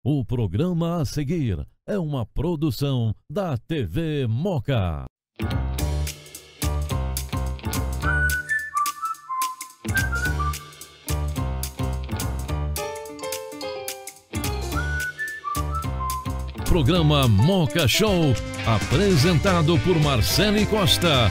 O programa a seguir é uma produção da TV Moca. Programa Moca Show, apresentado por Marcele Costa.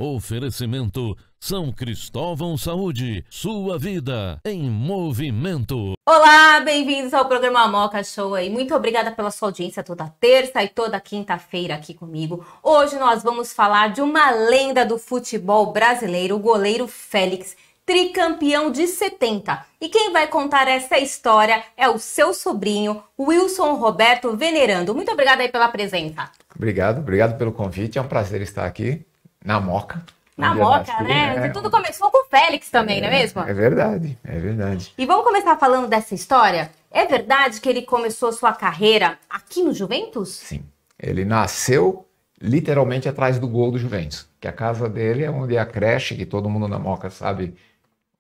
Oferecimento São Cristóvão Saúde, sua vida em movimento. Olá, bem-vindos ao programa Moca Show aí. Muito obrigada pela sua audiência toda terça e toda quinta-feira aqui comigo. Hoje nós vamos falar de uma lenda do futebol brasileiro, o goleiro Félix, tricampeão de 70. E quem vai contar essa história é o seu sobrinho, Wilson Roberto Venerando. Muito obrigada aí pela presença. Obrigado pelo convite. É um prazer estar aqui na Moca. Na Moca, né? E tudo começou com o Félix também, não é mesmo? É verdade, é verdade. E vamos começar falando dessa história. É verdade que ele começou sua carreira aqui no Juventus? Sim. Ele nasceu literalmente atrás do gol do Juventus. Que a casa dele é onde é a creche, que todo mundo na Moca sabe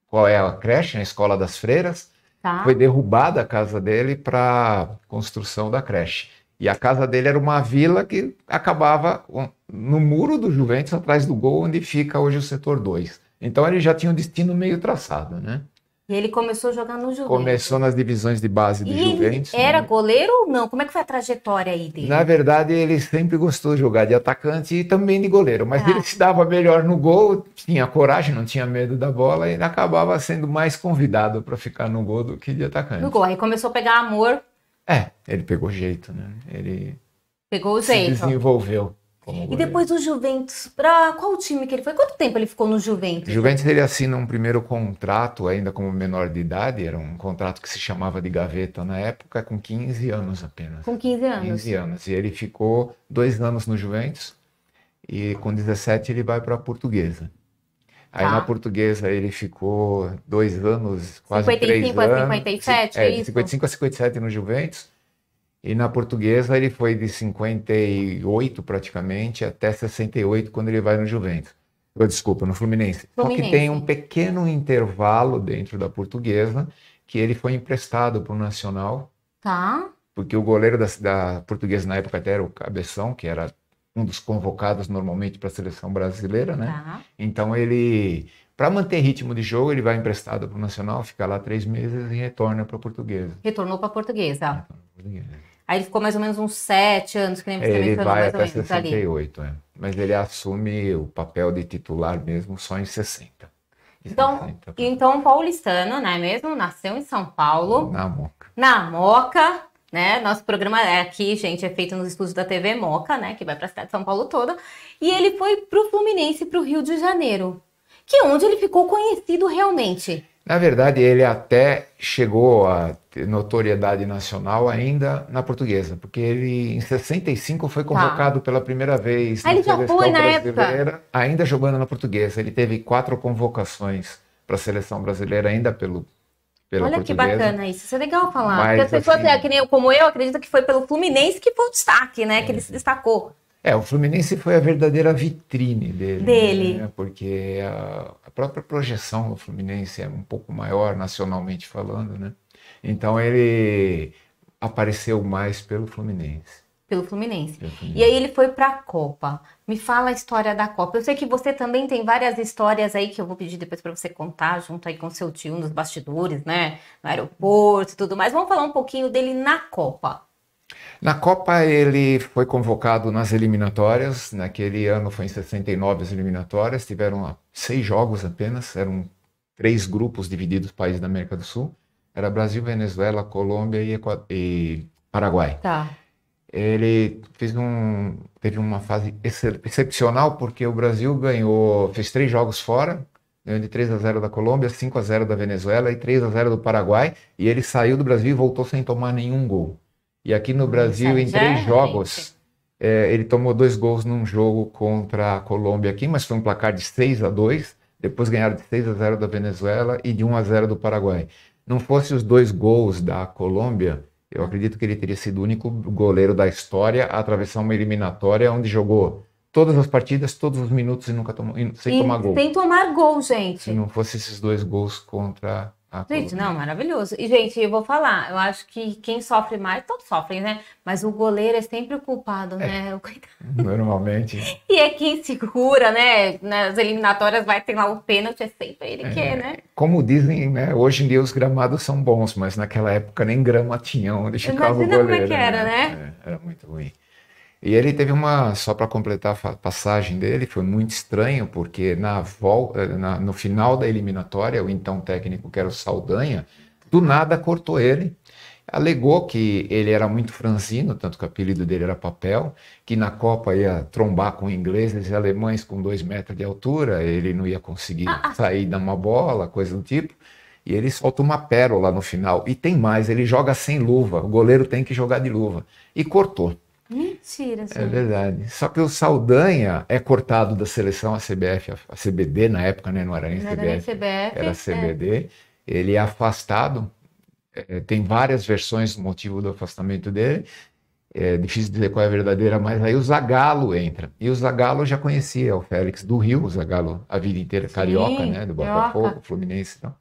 qual é a creche, a Escola das Freiras. Tá. Foi derrubada a casa dele para construção da creche. E a casa dele era uma vila que acabava no muro do Juventus, atrás do gol, onde fica hoje o setor 2. Então ele já tinha um destino meio traçado, né? E ele começou jogando no Juventus. Começou nas divisões de base do Juventus. Ele era né? goleiro ou não? Como é que foi a trajetória aí dele? Na verdade, ele sempre gostou de jogar de atacante e também de goleiro. Mas ele se dava melhor no gol, tinha coragem, não tinha medo da bola e acabava sendo mais convidado para ficar no gol do que de atacante. No gol, aí começou a pegar amor. Ele pegou jeito, né? Ele pegou o se jeito. desenvolveu como E goleiro. depois do Juventus, pra qual time que ele foi? Quanto tempo ele ficou no Juventus? Juventus, ele assina um primeiro contrato, ainda como menor de idade, era um contrato que se chamava de gaveta na época, com 15 anos apenas. Com 15 anos. 15 anos. E ele ficou 2 anos no Juventus, e com 17 ele vai para a Portuguesa. Aí na Portuguesa ele ficou 2 anos, quase 3 55 anos. a 57, de isso? 55 a 57 no Juventus. E na Portuguesa ele foi de 58 praticamente até 68 quando ele vai no Juventus. Desculpa, no Fluminense. Só que tem um pequeno intervalo dentro da Portuguesa que ele foi emprestado para o Nacional. Tá. Porque o goleiro da Portuguesa na época até era o Cabeção, que era um dos convocados normalmente para a seleção brasileira, né? Tá. Então ele, para manter ritmo de jogo, ele vai emprestado para o Nacional, fica lá 3 meses e retorna para a Portuguesa. Retornou pra Portuguesa. Aí ele ficou mais ou menos uns 7 anos, que nem você Ele mencionou, vai mais ou até menos 68, mas ele assume o papel de titular mesmo só em 60. Então paulistano, não é mesmo? Nasceu em São Paulo. Na Moca. Na Moca, né? Nosso programa aqui, gente, é feito nos estúdios da TV Moca, né? Que vai pra cidade de São Paulo toda. E ele foi pro Fluminense, pro Rio de Janeiro. Que é onde ele ficou conhecido realmente. Na verdade, ele até chegou a ter notoriedade nacional ainda na Portuguesa, porque ele em 65 foi convocado pela primeira vez na seleção brasileira, ainda jogando na Portuguesa. Ele teve 4 convocações para a seleção brasileira ainda pela Olha Portuguesa. Que bacana isso. Isso é legal falar. Mas, porque as pessoas, assim, que nem eu, como eu, acredito que foi pelo Fluminense que foi o destaque, né? Que ele se destacou. O Fluminense foi a verdadeira vitrine dele. Né? Porque a própria projeção do Fluminense é um pouco maior, nacionalmente falando, né? Então ele apareceu mais pelo Fluminense. Pelo Fluminense. E aí ele foi para a Copa. Me fala a história da Copa. Eu sei que você também tem várias histórias aí que eu vou pedir depois para você contar junto aí com seu tio nos bastidores, né? No aeroporto e tudo mais. Vamos falar um pouquinho dele na Copa. Na Copa ele foi convocado nas eliminatórias. Naquele ano foi em 69 as eliminatórias. Tiveram 6 jogos apenas. Eram 3 grupos divididos países da América do Sul. Era Brasil, Venezuela, Colômbia e Paraguai. Tá. Ele teve uma fase excepcional porque o Brasil fez 3 jogos fora, ganhou de 3-0 da Colômbia, 5-0 da Venezuela e 3-0 do Paraguai, e ele saiu do Brasil e voltou sem tomar nenhum gol. E aqui no Brasil, em 3 jogos, ele tomou 2 gols num jogo contra a Colômbia aqui, mas foi um placar de 6-2, depois ganharam de 6-0 da Venezuela e de 1-0 do Paraguai. Não fosse os 2 gols da Colômbia, eu acredito que ele teria sido o único goleiro da história a atravessar uma eliminatória onde jogou todas as partidas, todos os minutos e nunca tomou, sem tomar gol. Sem tomar gol, gente. Se não fosse esses 2 gols contra Gente, não, maravilhoso. E, gente, eu vou falar, eu acho que quem sofre mais, todos sofrem, né? Mas o goleiro é sempre o culpado, né? Normalmente. E é quem segura, né? Nas eliminatórias vai ter lá o pênalti, é sempre ele que é, né? Como dizem, né? Hoje em dia os gramados são bons, mas naquela época nem grama tinha onde ficava o Imagina goleiro. como é que era, né? Era muito ruim. E ele teve só para completar a passagem dele, foi muito estranho, porque no final da eliminatória, o então técnico, que era o Saldanha, do nada cortou ele, alegou que ele era muito franzino, tanto que o apelido dele era Papel, que na Copa ia trombar com ingleses e alemães com 2 metros de altura, ele não ia conseguir sair de uma bola, coisa do tipo. E ele solta uma pérola no final. E tem mais, ele joga sem luva, o goleiro tem que jogar de luva. E cortou. Mentira, gente. É verdade. Só que o Saldanha é cortado da seleção, a CBF, a CBD na época, né? Não era nem CBF, era CBD. Ele é afastado. Tem várias versões do motivo do afastamento dele. É difícil dizer qual é a verdadeira, mas aí o Zagallo entra. E o Zagallo já conhecia o Félix do Rio, o Zagallo a vida inteira, carioca, né? Do Botafogo, Fluminense e tal.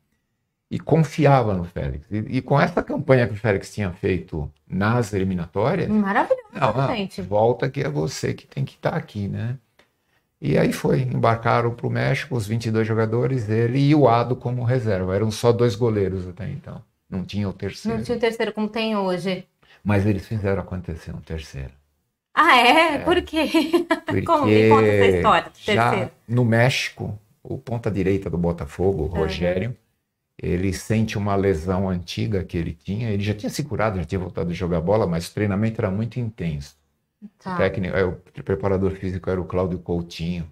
E confiava no Félix. E com essa campanha que o Félix tinha feito nas eliminatórias... Maravilhoso, gente. Volta que é você que tem que estar aqui, né? E aí embarcaram para o México, os 22 jogadores, ele e o Ado como reserva. Eram só 2 goleiros até então. Não tinha o terceiro. Não tinha o terceiro como tem hoje. Mas eles fizeram acontecer um terceiro. Ah, é? Por quê? Como? Me conta essa história do terceiro. Já no México, o ponta-direita do Botafogo, o Rogério, ele sente uma lesão antiga que ele tinha. Ele já tinha se curado, já tinha voltado a jogar bola, mas o treinamento era muito intenso. Tá. O preparador físico era o Cláudio Coutinho.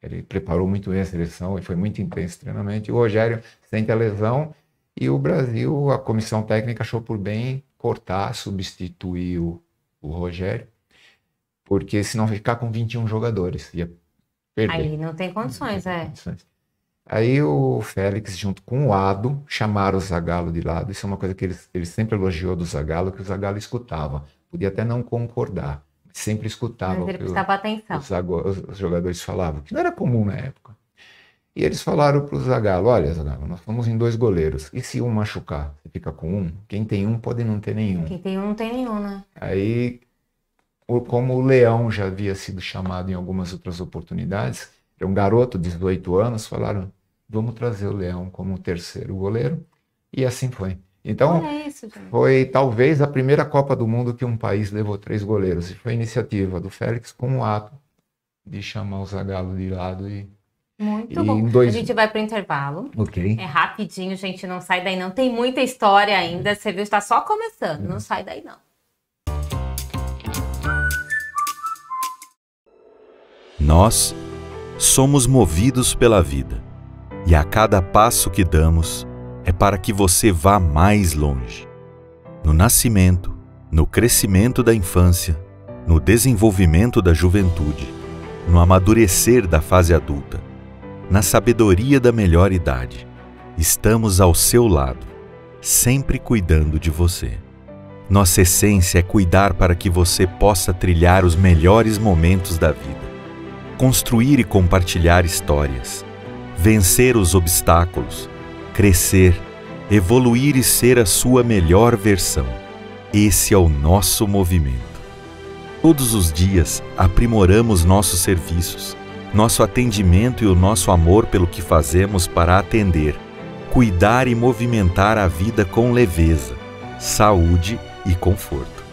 Ele preparou muito bem a seleção e foi muito intenso o treinamento. E o Rogério sente a lesão e o Brasil, a comissão técnica achou por bem cortar, substituir o Rogério, porque senão ficar com 21 jogadores. Ia perder. Aí não tem condições, Aí o Félix, junto com o Ado, chamaram o Zagallo de lado. Isso é uma coisa que ele sempre elogiou do Zagallo, que o Zagallo escutava. Podia até não concordar, mas sempre escutava mas ele prestava atenção. Os jogadores falavam, que não era comum na época. E eles falaram para o Zagallo, olha, Zagallo, nós estamos em 2 goleiros. E se um machucar? Você fica com um? Quem tem um pode não ter nenhum. Quem tem um não tem nenhum, né? Aí, como o Leão já havia sido chamado em algumas outras oportunidades, era um garoto de 18 anos, falaram, vamos trazer o Leão como terceiro goleiro. E assim foi. Então, foi talvez a primeira Copa do Mundo que um país levou 3 goleiros. E foi iniciativa do Félix com o ato de chamar o Zagallo de lado. Muito bom. A gente vai para o intervalo. Ok. É rapidinho, gente, não sai daí não. Tem muita história ainda. Você viu, está só começando. Não sai daí não. Nós somos movidos pela vida. E a cada passo que damos é para que você vá mais longe. No nascimento, no crescimento da infância, no desenvolvimento da juventude, no amadurecer da fase adulta, na sabedoria da melhor idade, estamos ao seu lado, sempre cuidando de você. Nossa essência é cuidar para que você possa trilhar os melhores momentos da vida, construir e compartilhar histórias, vencer os obstáculos, crescer, evoluir e ser a sua melhor versão. Esse é o nosso movimento. Todos os dias aprimoramos nossos serviços, nosso atendimento e o nosso amor pelo que fazemos para atender, cuidar e movimentar a vida com leveza, saúde e conforto.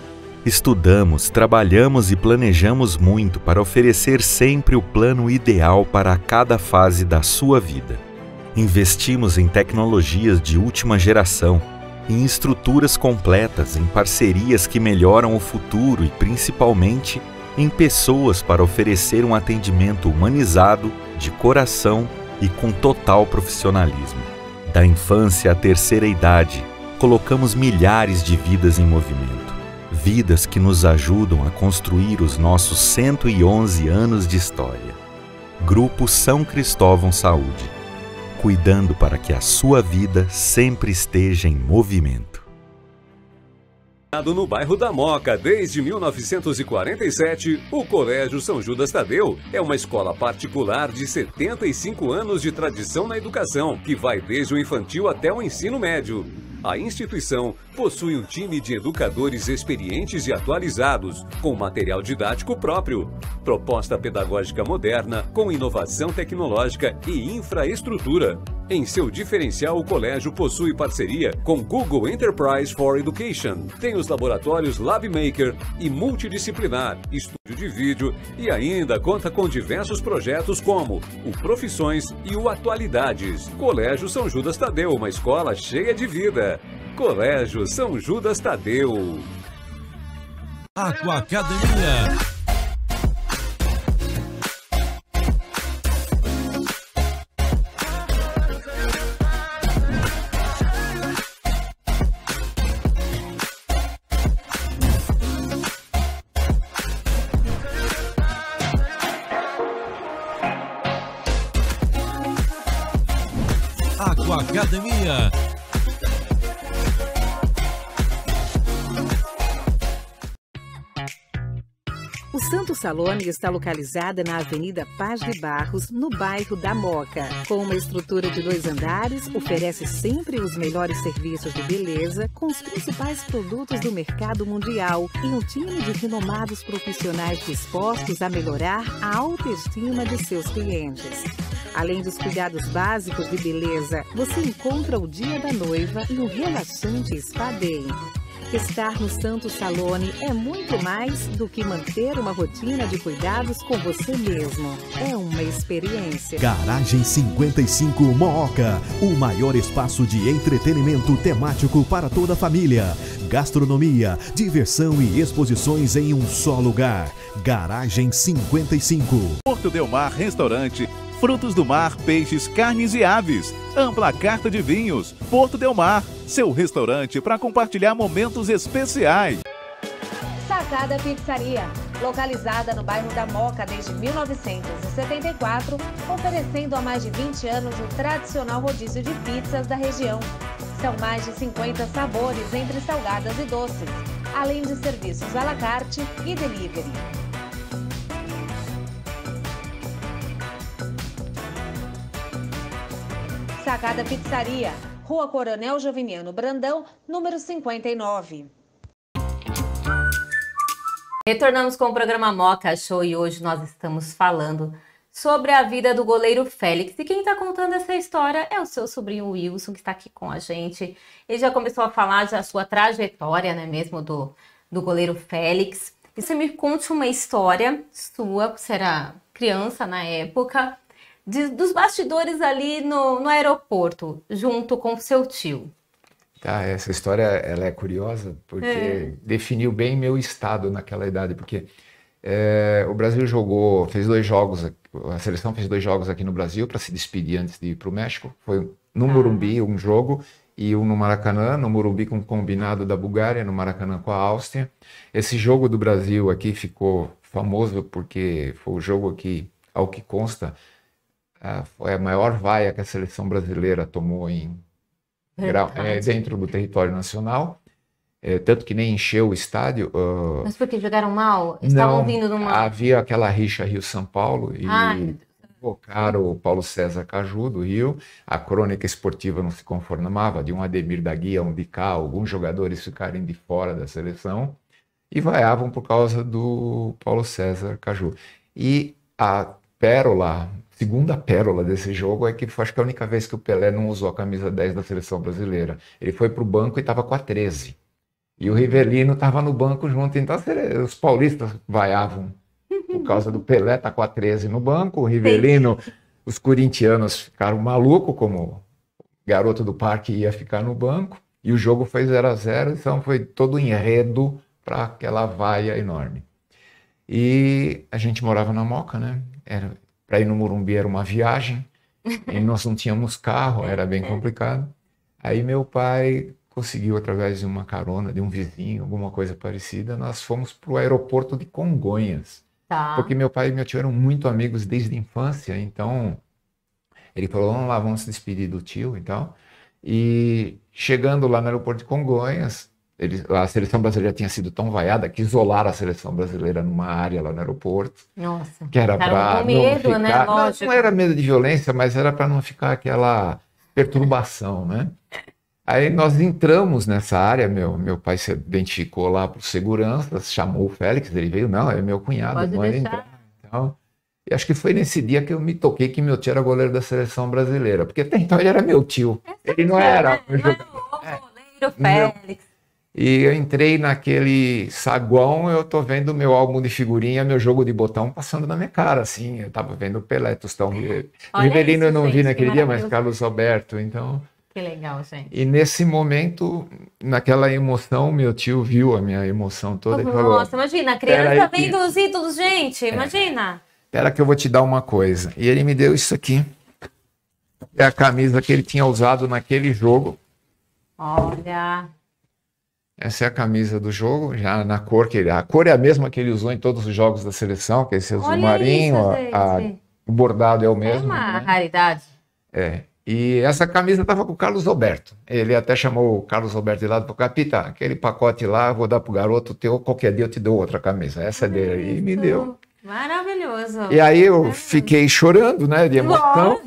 Estudamos, trabalhamos e planejamos muito para oferecer sempre o plano ideal para cada fase da sua vida. Investimos em tecnologias de última geração, em estruturas completas, em parcerias que melhoram o futuro e, principalmente, em pessoas para oferecer um atendimento humanizado, de coração e com total profissionalismo. Da infância à terceira idade, colocamos milhares de vidas em movimento. Vidas que nos ajudam a construir os nossos 111 anos de história. Grupo São Cristóvão Saúde. Cuidando para que a sua vida sempre esteja em movimento. No bairro da Moca, desde 1947, o Colégio São Judas Tadeu é uma escola particular de 75 anos de tradição na educação, que vai desde o infantil até o ensino médio. A instituição possui um time de educadores experientes e atualizados, com material didático próprio, proposta pedagógica moderna, com inovação tecnológica e infraestrutura. Em seu diferencial, o colégio possui parceria com Google Enterprise for Education. Tem os laboratórios LabMaker e multidisciplinar, estúdio de vídeo e ainda conta com diversos projetos como o Profissões e o Atualidades. Colégio São Judas Tadeu, uma escola cheia de vida. Colégio São Judas Tadeu. Aquacademia. Aquacademia. O Santo Salone está localizada na Avenida Paz de Barros, no bairro da Moca. Com uma estrutura de 2 andares, oferece sempre os melhores serviços de beleza, com os principais produtos do mercado mundial e um time de renomados profissionais dispostos a melhorar a autoestima de seus clientes. Além dos cuidados básicos de beleza, você encontra o dia da noiva e um relaxante spa day. Estar no Santo Salone é muito mais do que manter uma rotina de cuidados com você mesmo. É uma experiência. Garagem 55 Mooca, o maior espaço de entretenimento temático para toda a família. Gastronomia, diversão e exposições em um só lugar. Garagem 55. Porto Del Mar Restaurante. Frutos do mar, peixes, carnes e aves. Ampla carta de vinhos. Porto Del Mar, seu restaurante para compartilhar momentos especiais. Sacada Pizzaria, localizada no bairro da Moca desde 1974, oferecendo há mais de 20 anos o tradicional rodízio de pizzas da região. São mais de 50 sabores entre salgadas e doces, além de serviços à la carte e delivery. Sacada Pizzaria, Rua Coronel Joviniano Brandão, número 59. Retornamos com o programa Moca Show e hoje nós estamos falando sobre a vida do goleiro Félix. E quem está contando essa história é o seu sobrinho Wilson, que está aqui com a gente. Ele já começou a falar da sua trajetória, né, mesmo do goleiro Félix. E você me conte uma história sua, você era criança na época, dos bastidores ali no aeroporto, junto com o seu tio. Tá, essa história ela é curiosa, porque definiu bem meu estado naquela idade, porque o Brasil fez 2 jogos, a seleção fez 2 jogos aqui no Brasil para se despedir antes de ir para o México. Foi no Morumbi um jogo e um no Maracanã, no Morumbi com um combinado da Bulgária, no Maracanã com a Áustria. Esse jogo do Brasil aqui ficou famoso porque foi o jogo que, ao que consta, foi a maior vaia que a seleção brasileira tomou dentro do território nacional, tanto que nem encheu o estádio. Mas porque jogaram mal? Estavam vindo numa... Havia aquela rixa Rio-São Paulo e convocaram o Paulo César Caju, do Rio. A crônica esportiva não se conformava, de um Ademir da Guia, um de cá, alguns jogadores ficarem de fora da seleção e vaiavam por causa do Paulo César Caju. E a segunda pérola desse jogo é que acho que a única vez que o Pelé não usou a camisa 10 da seleção brasileira. Ele foi para o banco e estava com a 13. E o Rivelino estava no banco junto. Então os paulistas vaiavam por causa do Pelé estar com a 13 no banco. O Rivelino, os corintianos ficaram malucos, como garoto do parque ia ficar no banco. E o jogo foi 0-0, então foi todo enredo para aquela vaia enorme. E a gente morava na Moca, né? Para ir no Morumbi era uma viagem, e nós não tínhamos carro, era bem complicado. Aí meu pai conseguiu, através de uma carona, de um vizinho, alguma coisa parecida, nós fomos para o aeroporto de Congonhas. Tá. Porque meu pai e meu tio eram muito amigos desde a infância, então ele falou, vamos lá, vamos se despedir do tio e tal. E chegando lá no aeroporto de Congonhas, A seleção brasileira tinha sido tão vaiada que isolaram a seleção brasileira numa área lá no aeroporto. Nossa. Que era para com medo, não né? ficar... Lógico. Não era medo de violência, mas era para não ficar aquela perturbação, né? Aí nós entramos nessa área, meu pai se identificou lá por segurança, chamou o Félix, ele veio, não, é meu cunhado, Pode pode deixar. entrar. Então, e acho que foi nesse dia que eu me toquei que meu tio era goleiro da seleção brasileira, porque até então ele era meu tio, ele não era um jogador. O goleiro Félix. E eu entrei naquele saguão, eu tô vendo meu álbum de figurinha, meu jogo de botão passando na minha cara, assim, eu tava vendo o Pelé, Tostão, o Rivelino eu não vi naquele dia, mas Carlos Alberto, então... Que legal, gente. E nesse momento, naquela emoção, meu tio viu a minha emoção toda e falou... Nossa, imagina, a criança vendo os ídolos, gente, imagina. Espera que eu vou te dar uma coisa. E ele me deu isso aqui. É a camisa que ele tinha usado naquele jogo. Olha... Essa é a camisa do jogo, já na cor que ele... A cor é a mesma que ele usou em todos os jogos da seleção, que é esse azul marinho, o bordado é o mesmo. É uma raridade. É. E essa camisa estava com o Carlos Alberto. Ele até chamou o Carlos Alberto de lado e falou, Capita, aquele pacote lá, eu vou dar pro garoto teu, qualquer dia eu te dou outra camisa. Essa é dele. E me deu. Maravilhoso. E aí eu fiquei chorando, né, de emoção.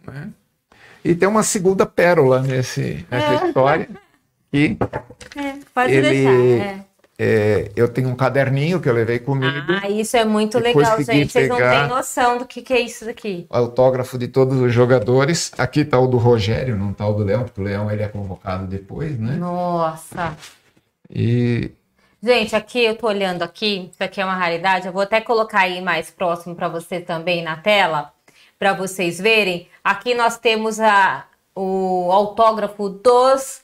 Né? E tem uma segunda pérola nessa história. E pode deixar. Eu tenho um caderninho que eu levei comigo. Isso é muito legal, gente. Vocês não têm noção do que é isso daqui. Autógrafo de todos os jogadores. Aqui tá o do Rogério, não tá o do Leão, porque o Leão ele é convocado depois, né? Nossa. E... Gente, aqui eu tô olhando aqui, isso aqui é uma raridade. Eu vou até colocar aí mais próximo para você também na tela, para vocês verem. Aqui nós temos o autógrafo dos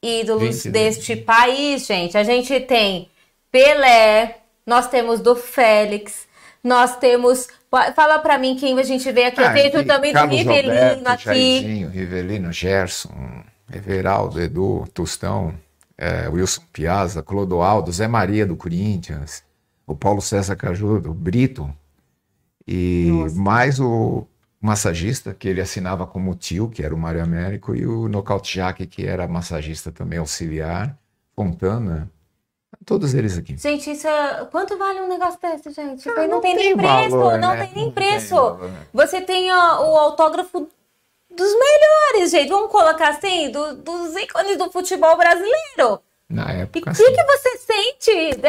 ídolos deste país, gente. A gente tem Pelé, nós temos do Félix, nós temos... Fala pra mim quem a gente vê aqui. Eu vejo também do Rivelino Alberto, aqui. Jairzinho, Rivelino, Gerson, Everaldo, Edu, Tostão, Wilson Piazza, Clodoaldo, Zé Maria do Corinthians, o Paulo César Cajudo, o Brito, e mais o massagista, que ele assinava como tio, que era o Mário Américo, e o Nocaute Jaque, que era massagista também, auxiliar, Fontana, todos eles aqui. Gente, isso quanto vale um negócio desse, gente? Não tem nem preço, valor, não né? tem nem preço. Você tem o autógrafo dos melhores, gente, vamos colocar assim, dos ícones do futebol brasileiro. Na época, E o que você sente?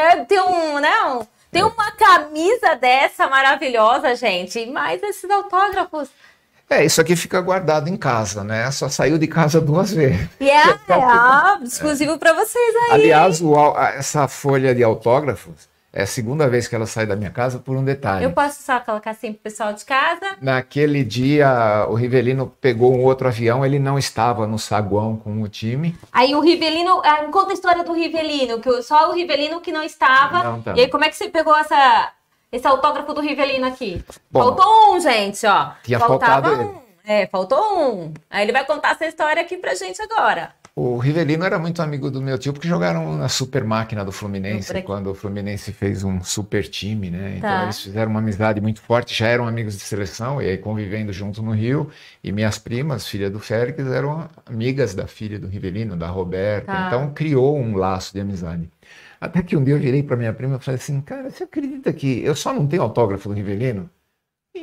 Tem uma camisa dessa maravilhosa, gente, e mais esses autógrafos. Isso aqui fica guardado em casa, né? Só saiu de casa 2 vezes. E exclusivo para vocês aí. Aliás, essa folha de autógrafos é a segunda vez que ela sai da minha casa por um detalhe. Eu posso só colocar assim pro pessoal de casa? Naquele dia, o Rivelino pegou um outro avião, ele não estava no saguão com o time. Aí o Rivelino, conta a história do Rivelino, que só o Rivelino que não estava. Não tá. E aí como é que você pegou esse autógrafo do Rivelino aqui? Bom, faltou um, gente, ó. Tinha Faltava faltado ele. Faltou um. Aí ele vai contar essa história aqui pra gente agora. O Rivelino era muito amigo do meu tio, porque jogaram na super máquina do Fluminense, quando o Fluminense fez um super time, né? Então eles fizeram uma amizade muito forte, já eram amigos de seleção, e aí convivendo junto no Rio, e minhas primas, filha do Félix, eram amigas da filha do Rivelino, da Roberta, então criou um laço de amizade. Até que um dia eu virei para minha prima e falei assim, cara, você acredita que eu só não tenho autógrafo do Rivelino?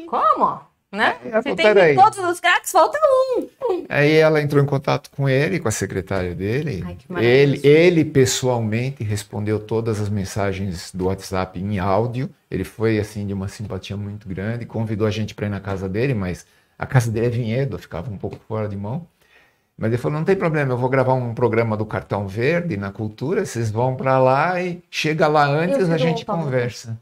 Como? Né? Você tem peraí. todos os craques, falta um. Aí ela entrou em contato com ele, com a secretária dele. Ai, que maravilhoso. Ele pessoalmente respondeu todas as mensagens do WhatsApp em áudio. Ele foi assim de uma simpatia muito grande, convidou a gente para ir na casa dele, mas a casa dele é Vinhedo, ficava um pouco fora de mão. Mas ele falou, não tem problema, eu vou gravar um programa do Cartão Verde na Cultura, vocês vão para lá e chega lá antes, a gente conversa.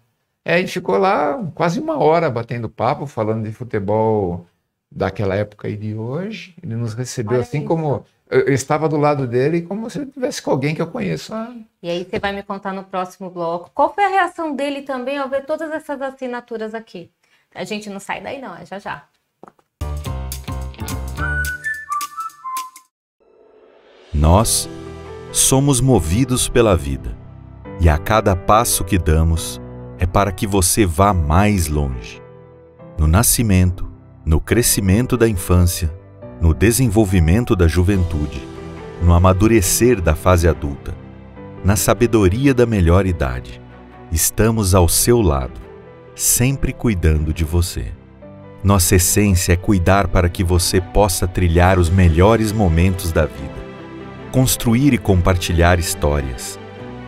Aí ficou lá quase 1 hora batendo papo, falando de futebol daquela época e de hoje. Ele nos recebeu assim como... Eu estava do lado dele como se eu estivesse com alguém que eu conheço. E aí você vai me contar no próximo bloco. Qual foi a reação dele também ao ver todas essas assinaturas aqui? A gente não sai daí não, é já já. Nós somos movidos pela vida. E a cada passo que damos... é para que você vá mais longe. No nascimento, no crescimento da infância, no desenvolvimento da juventude, no amadurecer da fase adulta, na sabedoria da melhor idade. Estamos ao seu lado, sempre cuidando de você. Nossa essência é cuidar para que você possa trilhar os melhores momentos da vida, construir e compartilhar histórias,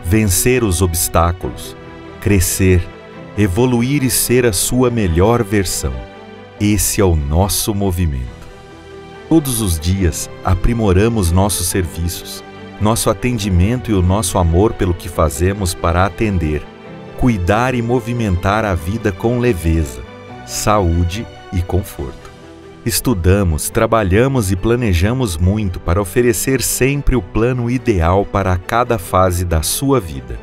vencer os obstáculos, crescer, evoluir e ser a sua melhor versão. Esse é o nosso movimento. Todos os dias aprimoramos nossos serviços, nosso atendimento e o nosso amor pelo que fazemos para atender, cuidar e movimentar a vida com leveza, saúde e conforto. Estudamos, trabalhamos e planejamos muito para oferecer sempre o plano ideal para cada fase da sua vida.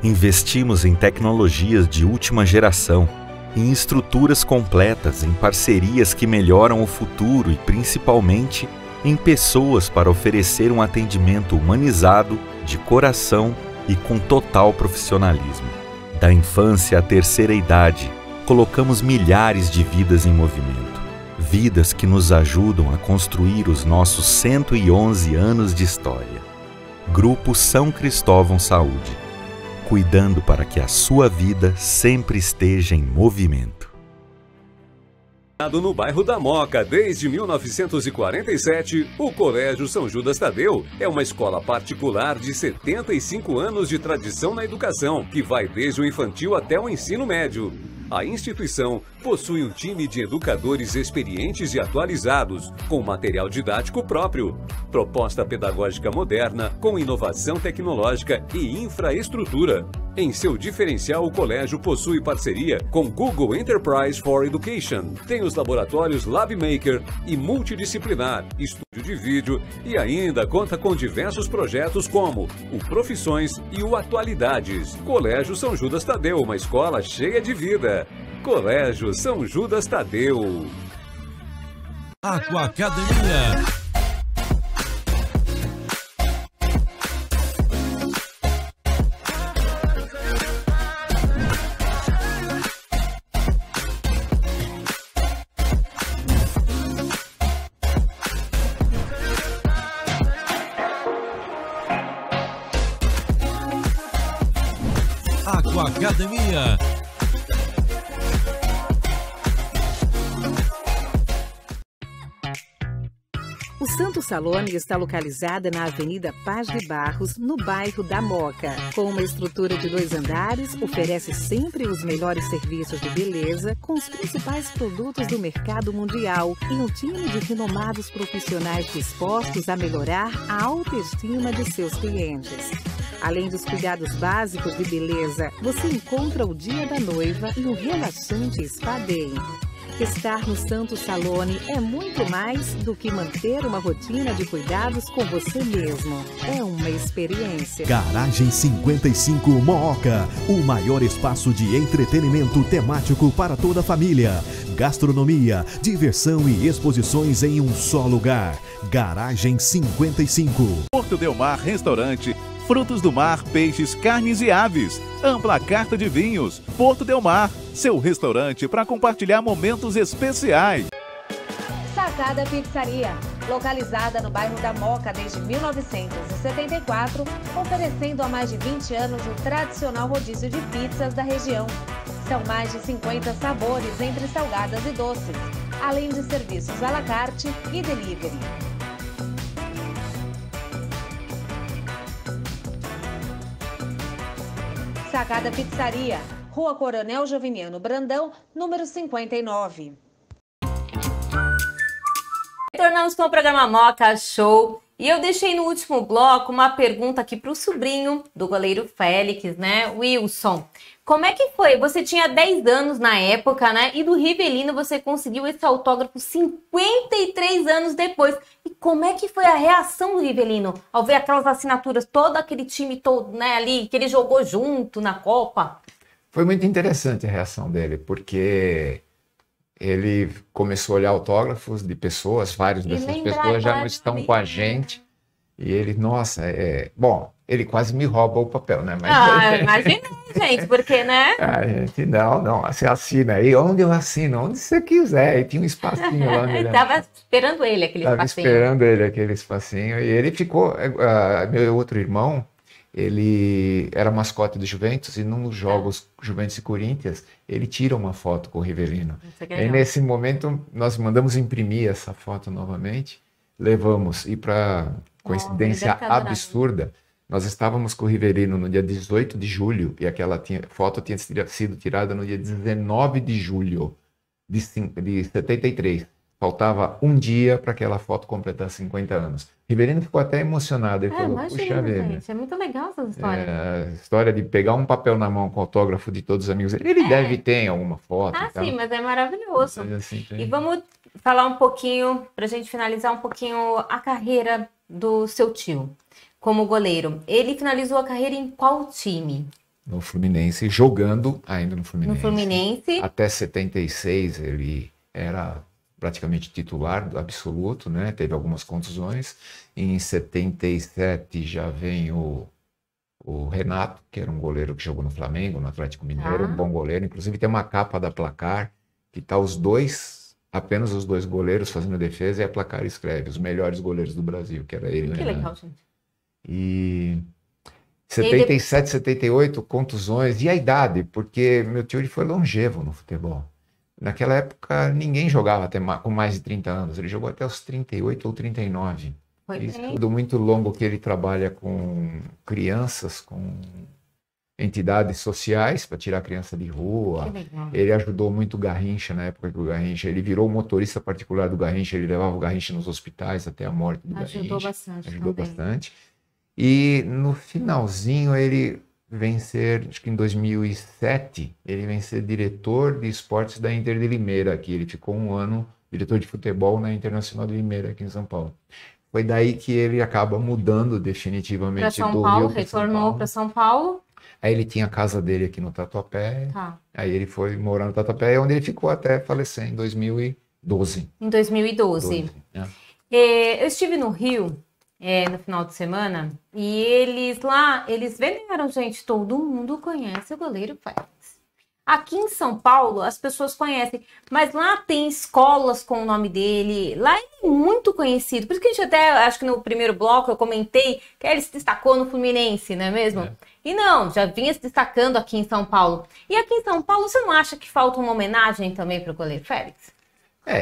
Investimos em tecnologias de última geração, em estruturas completas, em parcerias que melhoram o futuro e, principalmente, em pessoas para oferecer um atendimento humanizado, de coração e com total profissionalismo. Da infância à terceira idade, colocamos milhares de vidas em movimento. Vidas que nos ajudam a construir os nossos 111 anos de história. Grupo São Cristóvão Saúde. Cuidando para que a sua vida sempre esteja em movimento. No bairro da Moca, desde 1947, o Colégio São Judas Tadeu é uma escola particular de 75 anos de tradição na educação, que vai desde o infantil até o ensino médio. A instituição possui um time de educadores experientes e atualizados, com material didático próprio, proposta pedagógica moderna, com inovação tecnológica e infraestrutura. Em seu diferencial, o colégio possui parceria com Google Enterprise for Education. Tem os laboratórios LabMaker e multidisciplinar, estúdio de vídeo e ainda conta com diversos projetos como o Profissões e o Atualidades. Colégio São Judas Tadeu, uma escola cheia de vida. Colégio São Judas Tadeu. Aquacademia. Aquacademia. O Santo Salone está localizada na Avenida Paz de Barros, no bairro da Moca. Com uma estrutura de 2 andares, oferece sempre os melhores serviços de beleza, com os principais produtos do mercado mundial e um time de renomados profissionais dispostos a melhorar a autoestima de seus clientes. Além dos cuidados básicos de beleza, você encontra o dia da noiva e um relaxante spa day. Estar no Santo Salone é muito mais do que manter uma rotina de cuidados com você mesmo. É uma experiência. Garagem 55 Mooca, o maior espaço de entretenimento temático para toda a família. Gastronomia, diversão e exposições em um só lugar. Garagem 55. Porto Del Mar Restaurante. Frutos do mar, peixes, carnes e aves. Ampla carta de vinhos. Porto Del Mar, seu restaurante para compartilhar momentos especiais. Sacada Pizzaria, localizada no bairro da Moca desde 1974, oferecendo há mais de 20 anos o tradicional rodízio de pizzas da região. São mais de 50 sabores entre salgadas e doces, além de serviços à la carte e delivery. Sacada Pizzaria, Rua Coronel Joviniano Brandão, número 59. Retornamos com o programa Moca Show. E eu deixei no último bloco uma pergunta aqui para o sobrinho do goleiro Félix, né? Wilson. Como é que foi? Você tinha 10 anos na época, né? E do Rivelino você conseguiu esse autógrafo 53 anos depois. E como é que foi a reação do Rivelino ao ver aquelas assinaturas, todo aquele time todo, né, ali, que ele jogou junto na Copa? Foi muito interessante a reação dele, porque ele começou a olhar autógrafos de pessoas, várias dessas pessoas já não estão com a gente. E ele, nossa, bom, ele quase me rouba o papel, né? Mas... imaginei, gente, porque, né? A gente, não, você assina aí, onde eu assino? Onde você quiser. E tinha um espacinho lá. Estava esperando ele, aquele espacinho. Estava esperando ele, aquele espacinho. E ele ficou, meu outro irmão, ele era mascote do Juventus e num dos jogos Juventus e Corinthians, ele tira uma foto com o Rivelino. E nesse momento, nós mandamos imprimir essa foto novamente, levamos, e para coincidência absurda, nós estávamos com o Rivelino no dia 18 de julho e aquela foto tinha sido tirada no dia 19 de julho de 73. Faltava um dia para aquela foto completar 50 anos. Rivelino ficou até emocionado. Ele falou, imagina, puxa vida. gente, é muito legal essa história. A história de pegar um papel na mão com autógrafo de todos os amigos. Ele deve ter em alguma foto. Sim, mas é maravilhoso. Assim, e vamos falar um pouquinho, para a gente finalizar um pouquinho a carreira do seu tio como goleiro. Ele finalizou a carreira em qual time? No Fluminense, jogando ainda no Fluminense. No Fluminense. Até 76 ele era praticamente titular absoluto, né? Teve algumas contusões. Em 77 já vem o Renato, que era um goleiro que jogou no Flamengo, no Atlético Mineiro, um bom goleiro. Inclusive tem uma capa da Placar, que tá apenas os dois goleiros fazendo defesa, e a Placar escreve os melhores goleiros do Brasil, que era ele e o Renato. Legal, gente. E 77, 78, contusões. E a idade, porque meu tio ele foi longevo no futebol. Naquela época, ninguém jogava até com mais de 30 anos. Ele jogou até os 38 ou 39. Isso tudo muito longo, que ele trabalha com crianças, com entidades sociais, para tirar a criança de rua. Ele ajudou muito o Garrincha, na época que o Garrincha... Ele virou o motorista particular do Garrincha, ele levava o Garrincha nos hospitais até a morte do Garrincha. Ajudou bastante. E no finalzinho, ele vem ser, acho que em 2007, ele vem ser diretor de esportes da Inter de Limeira aqui. Ele ficou um ano diretor de futebol na Internacional de Limeira aqui em São Paulo. Foi daí que ele acaba mudando definitivamente do Rio para retornou para São Paulo. Aí ele tinha a casa dele aqui no Tatuapé. Aí ele foi morar no Tatuapé, onde ele ficou até falecer em 2012. Em 2012. Eu estive no Rio no final de semana, e eles venderam, gente, todo mundo conhece o goleiro Félix. Aqui em São Paulo, as pessoas conhecem, mas lá tem escolas com o nome dele, lá é muito conhecido, por isso que a gente até, acho que no primeiro bloco eu comentei que ele se destacou no Fluminense, não é mesmo? E não, já vinha se destacando aqui em São Paulo. E aqui em São Paulo, você não acha que falta uma homenagem também para o goleiro Félix?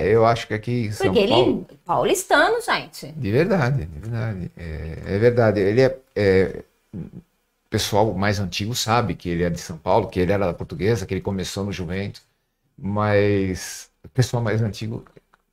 Eu acho que aqui em São Paulo... Porque ele é paulistano, gente. De verdade, de verdade. É verdade. Ele o pessoal mais antigo sabe que ele é de São Paulo, que ele era da Portuguesa, que ele começou no Juventus. Mas o pessoal mais antigo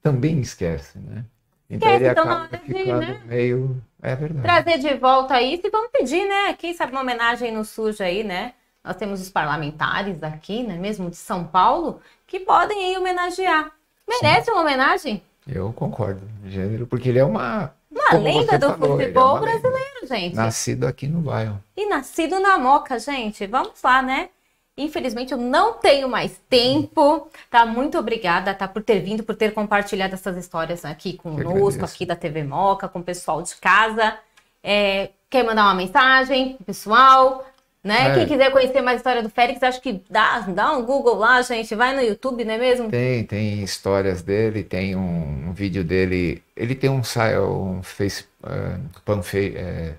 também esquece, né? Então ele acaba ficando meio... É verdade. Trazer de volta isso e vamos pedir, né? Quem sabe uma homenagem no SUJ aí, né? Nós temos os parlamentares aqui, né? Mesmo de São Paulo, que podem aí homenagear. Merece uma homenagem? Eu concordo, gênero, porque ele é uma lenda do futebol brasileiro, gente. Nascido aqui no bairro. E nascido na Moca, gente. Vamos lá, né? Infelizmente, eu não tenho mais tempo. Tá? Muito obrigada, tá? Por ter vindo, por ter compartilhado essas histórias aqui conosco, aqui da TV Moca, com o pessoal de casa. Quer mandar uma mensagem pro pessoal? Né? Quem quiser conhecer mais a história do Félix, acho que dá um Google lá, gente. Vai no YouTube, não é mesmo? Tem histórias dele, tem um vídeo dele. Ele tem um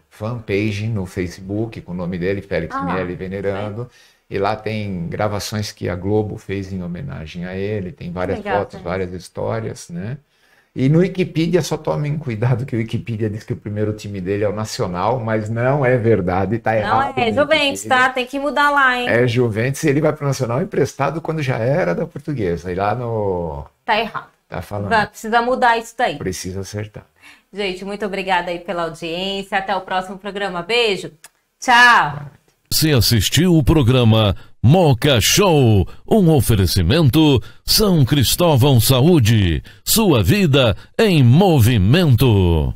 fanpage no Facebook com o nome dele, Félix Miele Venerando. E lá tem gravações que a Globo fez em homenagem a ele. Tem várias fotos, várias histórias, né? E no Wikipedia, só tomem cuidado que o Wikipedia diz que o primeiro time dele é o Nacional, mas não é verdade, tá errado. Não é Juventus, tá? Tem que mudar lá, hein? É Juventus, ele vai pro Nacional emprestado quando já era da Portuguesa. E lá no... Tá errado. Tá falando. Precisa mudar isso daí. Precisa acertar. Gente, muito obrigada aí pela audiência. Até o próximo programa. Beijo. Tchau. Você assistiu o programa Moca Show, um oferecimento São Cristóvão Saúde, sua vida em movimento.